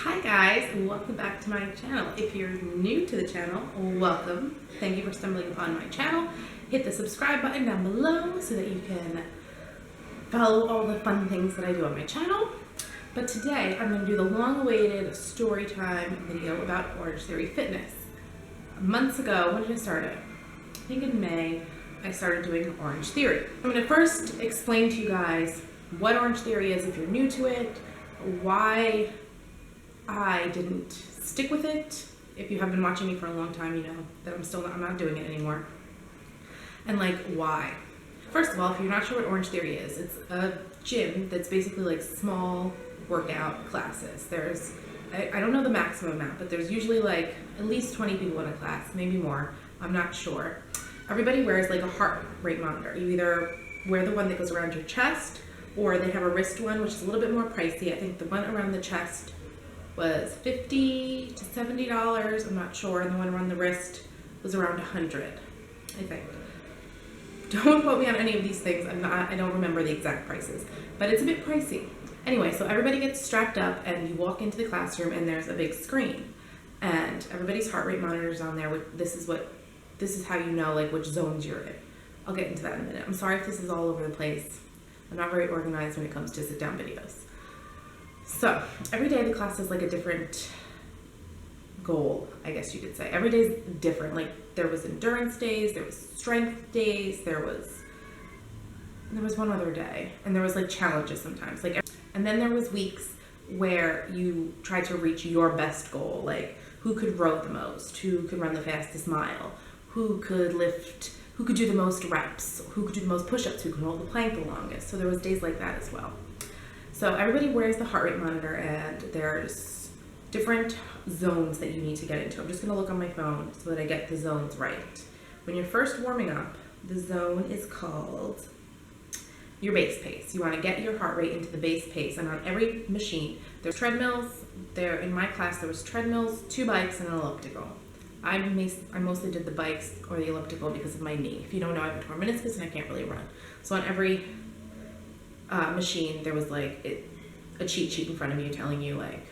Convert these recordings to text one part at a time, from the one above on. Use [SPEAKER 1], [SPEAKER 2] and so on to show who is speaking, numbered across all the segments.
[SPEAKER 1] Hi guys, and welcome back to my channel. If you're new to the channel, welcome. Thank you for stumbling upon my channel. Hit the subscribe button down below so that you can follow all the fun things that I do on my channel. But today I'm going to do the long-awaited story time video about Orange Theory Fitness. Months ago, when did I start it? I think in May, I started doing Orange Theory. I'm going to first explain to you guys what Orange Theory is if you're new to it, why I didn't stick with it. If you have been watching me for a long time, you know that I'm not doing it anymore. And like, why? First of all, if you're not sure what Orange Theory is, it's a gym that's basically like small workout classes. There's, I don't know the maximum amount, but there's usually like at least 20 people in a class, maybe more, I'm not sure. Everybody wears like a heart rate monitor. You either wear the one that goes around your chest, or they have a wrist one, which is a little bit more pricey. I think the one around the chest was $50 to $70, I'm not sure, and the one around the wrist was around $100, I think. Don't quote me on any of these things, I don't remember the exact prices, but it's a bit pricey. Anyway, so everybody gets strapped up and you walk into the classroom and there's a big screen and everybody's heart rate monitor's on there. This is how you know like which zones you're in. I'll get into that in a minute. I'm sorry if this is all over the place. I'm not very organized when it comes to sit down videos. So every day the class has like a different goal, I guess you could say. Every day is different. Like there was endurance days, there was strength days, there was one other day, and there was like challenges sometimes. And then there was weeks where you tried to reach your best goal, like who could row the most, who could run the fastest mile, who could do the most reps, who could do the most push-ups, who could hold the plank the longest. So there was days like that as well. So everybody wears the heart rate monitor and there's different zones that you need to get into. I'm just gonna look on my phone so that I get the zones right. When you're first warming up, the zone is called your base pace. You wanna get your heart rate into the base pace, and on every machine, there's treadmills. In my class, there was treadmills, 2 bikes, and an elliptical. I mostly did the bikes or the elliptical because of my knee. If you don't know, I have a torn meniscus and I can't really run. So on every machine, there was like a cheat sheet in front of you telling you like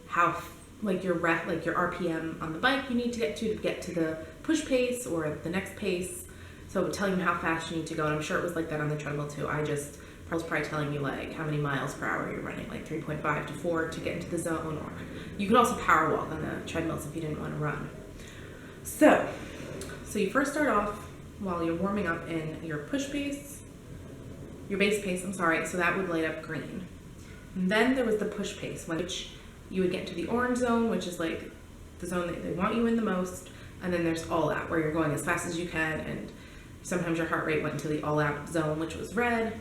[SPEAKER 1] how your RPM on the bike you need to get to the push pace or the next pace. So it would tell you how fast you need to go, and I'm sure it was like that on the treadmill too. I was probably telling you like how many miles per hour you're running, like 3.5 to 4 to get into the zone, or you could also power walk on the treadmills if you didn't want to run. So you first start off while you're warming up in your push pace, your base pace, I'm sorry, so that would light up green. And then there was the push pace, which you would get to the orange zone, which is like the zone that they want you in the most, and then there's all out, where you're going as fast as you can, and sometimes your heart rate went into the all out zone, which was red.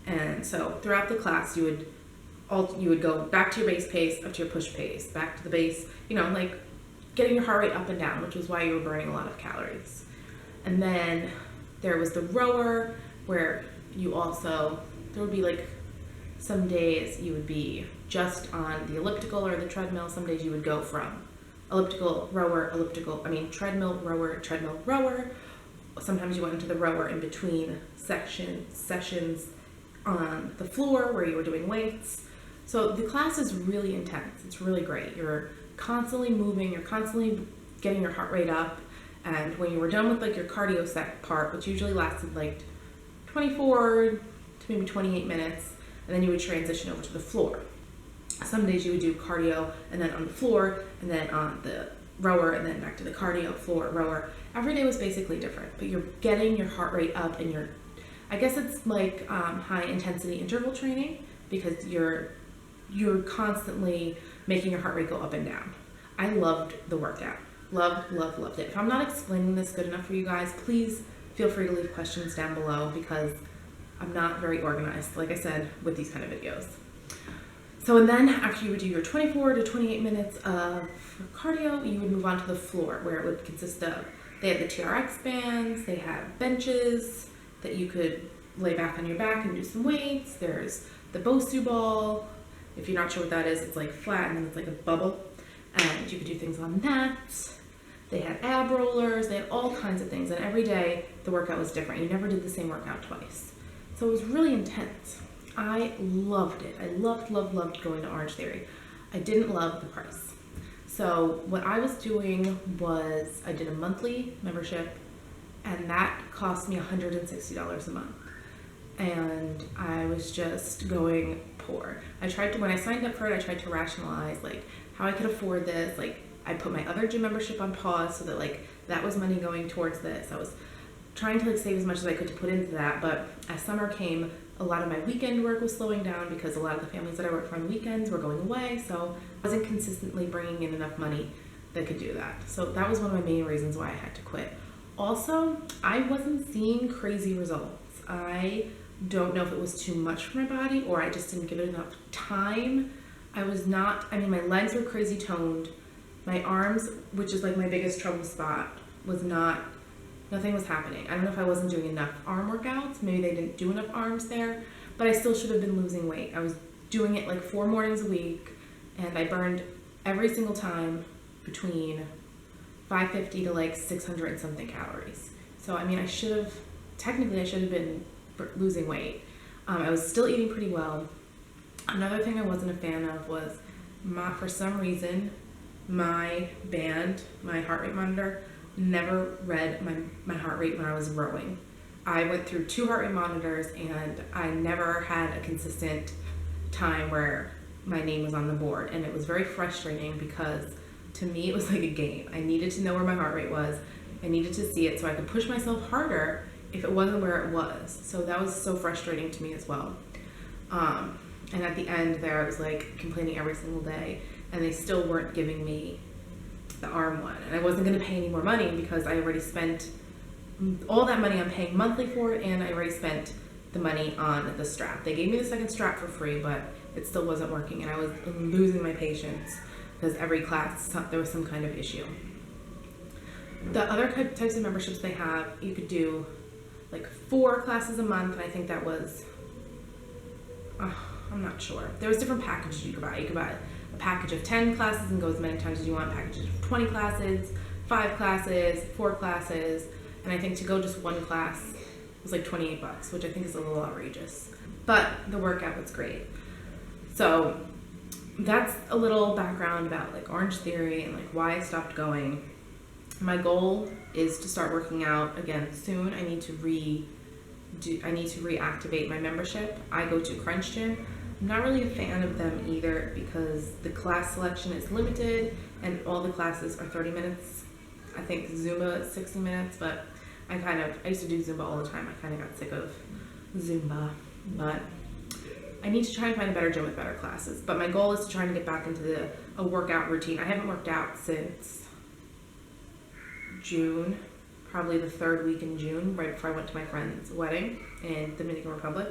[SPEAKER 1] And so throughout the class, you would go back to your base pace, up to your push pace, back to the base, like getting your heart rate up and down, which was why you were burning a lot of calories. And then there was the rower, where there would be like some days you would be just on the elliptical or the treadmill. Some days you would go from treadmill, rower, treadmill, rower. Sometimes you went into the rower in between sessions on the floor where you were doing weights. So the class is really intense. It's really great. You're constantly moving, you're constantly getting your heart rate up. And when you were done with like your cardio set part, which usually lasted like 24 to maybe 28 minutes, and then you would transition over to the floor. Some days you would do cardio and then on the floor, and then on the rower, and then back to the cardio, floor, rower. Every day was basically different, but you're getting your heart rate up, and I guess it's like high intensity interval training, because you're constantly making your heart rate go up and down. I loved the workout. Loved it. If I'm not explaining this good enough for you guys, please feel free to leave questions down below, because I'm not very organized, like I said, with these kind of videos. So, and then after you would do your 24 to 28 minutes of cardio, you would move on to the floor, where it would consist of, they had the TRX bands, they have benches that you could lay back on your back and do some weights. There's the Bosu ball. If you're not sure what that is, it's like flat and then it's like a bubble, and you could do things on that. They had ab rollers, they had all kinds of things, and every day the workout was different. You never did the same workout twice. So it was really intense. I loved it. I loved going to Orange Theory. I didn't love the price. So what I was doing was I did a monthly membership, and that cost me $160 a month. And I was just going poor. When I signed up for it, I tried to rationalize like how I could afford this. Like I put my other gym membership on pause so that like that was money going towards this. I was trying to like save as much as I could to put into that. But as summer came, a lot of my weekend work was slowing down because a lot of the families that I worked for on the weekends were going away. So I wasn't consistently bringing in enough money that could do that. So that was one of my main reasons why I had to quit. Also, I wasn't seeing crazy results. I don't know if it was too much for my body or I just didn't give it enough time. My legs were crazy toned. My arms, which is like my biggest trouble spot, nothing was happening. I don't know if I wasn't doing enough arm workouts. Maybe they didn't do enough arms there, but I still should have been losing weight. I was doing it like 4 mornings a week, and I burned every single time between 550 to like 600 and something calories. So, I should have been losing weight. I was still eating pretty well. Another thing I wasn't a fan of was for some reason, my band, my heart rate monitor, never read my heart rate when I was rowing. I went through 2 heart rate monitors and I never had a consistent time where my name was on the board, and it was very frustrating because to me it was like a game. I needed to know where my heart rate was. I needed to see it so I could push myself harder if it wasn't where it was. So that was so frustrating to me as well. And at the end there I was like complaining every single day, and they still weren't giving me the arm one, and I wasn't going to pay any more money because I already spent all that money I'm paying monthly for it, and I already spent the money on the strap. They gave me the second strap for free, but it still wasn't working, and I was losing my patience because every class there was some kind of issue. The other types of memberships they have, you could do like 4 classes a month, and I think that was I'm not sure. There was different packages you could buy. You could buy a package of 10 classes and go as many times as you want, packages of 20 classes, 5 classes, 4 classes, and I think to go just 1 class was like $28, which I think is a little outrageous. But the workout was great. So that's a little background about like Orange Theory and like why I stopped going. My goal is to start working out again soon. I need to reactivate my membership. I go to Crunch Gym. I'm not really a fan of them either because the class selection is limited and all the classes are 30 minutes. I think Zumba is 60 minutes, but I used to do Zumba all the time. I kind of got sick of Zumba, but I need to try and find a better gym with better classes. But my goal is to try and get back into a workout routine. I haven't worked out since June, probably the 3rd week in June, right before I went to my friend's wedding in the Dominican Republic.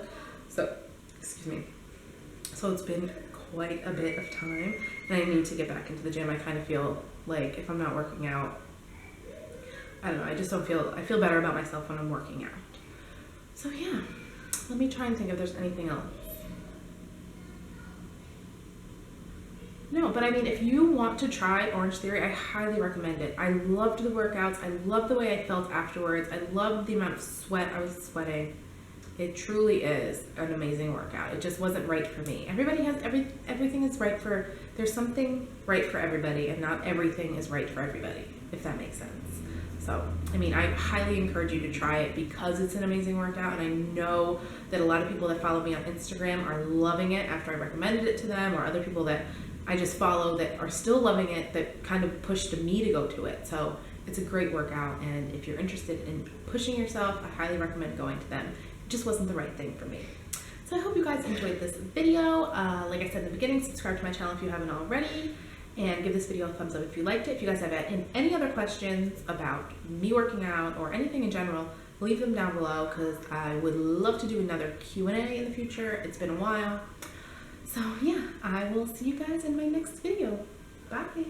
[SPEAKER 1] So it's been quite a bit of time, and I need to get back into the gym. I kind of feel like if I'm not working out, I don't know, I feel better about myself when I'm working out. So yeah, let me try and think if there's anything else. No, but if you want to try Orange Theory, I highly recommend it. I loved the workouts. I loved the way I felt afterwards. I loved the amount of sweat I was sweating. It truly is an amazing workout. It just wasn't right for me. Everybody has everything is right for, there's something right for everybody, and not everything is right for everybody, if that makes sense. So, I highly encourage you to try it because it's an amazing workout, and I know that a lot of people that follow me on Instagram are loving it after I recommended it to them, or other people that I just follow that are still loving it, that kind of pushed me to go to it. So it's a great workout, and if you're interested in pushing yourself, I highly recommend going to them. It just wasn't the right thing for me. So I hope you guys enjoyed this video. Like I said in the beginning, subscribe to my channel if you haven't already, and give this video a thumbs up if you liked it. If you guys have any other questions about me working out or anything in general, leave them down below because I would love to do another Q&A in the future. It's been a while. So yeah, I will see you guys in my next video. Bye.